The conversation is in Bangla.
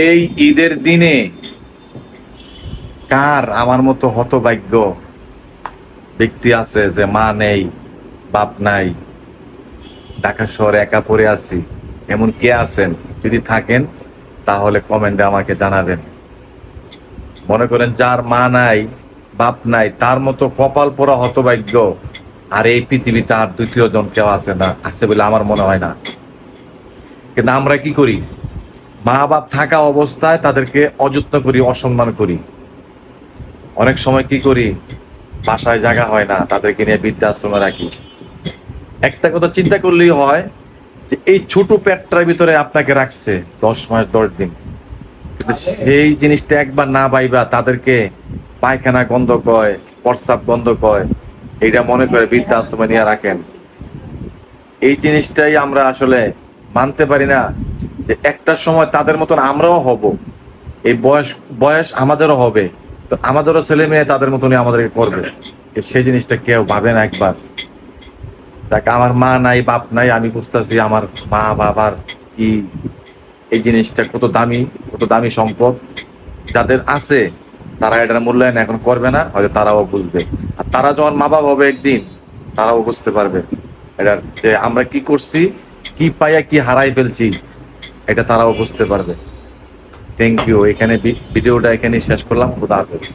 এই ঈদের দিনে কার আমার মতো হতভাগ্য ব্যক্তি আছে যে মা নেই, বাপ নাই, ঢাকা শহরে একা পড়ে আছি, এমন কে আছেন? যদি থাকেন তাহলে কমেন্টে আমাকে জানাবেন। মনে করেন যার মা নাই, বাপ নাই, তার মতো কপাল পোড়া হতভাগ্য আর এই পৃথিবীতে আর দ্বিতীয় জন কেউ আছে না, আছে বলে আমার মনে হয় না। কিন্তু আমরা কি করি? মা বাপ থাকা অবস্থায় তাদেরকে অযত্ন করি, অসম্মান করি। অনেক সময় কি করি, বাসায় জায়গা হয় না, তাদেরকে নিয়ে বৃদ্ধাশ্রমে রাখি। একটা কথা চিন্তা করলেই হয় যে এই ছোট পেটটার ভিতরে আপনাকে রাখছে 10 মাস 10 দিন, কিন্তু সেই জিনিসটা একবার না পাইবা তাদেরকে পায়খানা গন্ধ কয়, প্রস্রাব গন্ধ কয়, এইটা মনে করে বৃদ্ধাশ্রমে নিয়ে রাখেন। এই জিনিসটাই আমরা আসলে মানতে পারি না যে একটা সময় তাদের মতন আমরাও হব। এই বয়স বয়স আমাদেরও হবে, তো আমাদেরও ছেলে মেয়ে তাদের মতনই আমাদেরকে করবে। সেই জিনিসটা কেউ ভাবে না একবার। দেখ, আমার মা নাই, বাপ নাই, আমি বুঝতেছি আমার মা বাবার কি এই জিনিসটা কত দামি, কত দামি সম্পদ। যাদের আছে তারা এটার মূল্যায়ন এখন করবে না, হয়তো তারাও বুঝবে। আর তারা যখন মা বাবা হবে একদিন, তারাও বুঝতে পারবে এটার যে আমরা কি করছি, কি পাইয়া কি হারাই ফেলছি, এটা তারাও বুঝতে পারবে। Thank you. এখানে ভিডিওটা এখানে শেষ করলাম। খুদা হাফেজ।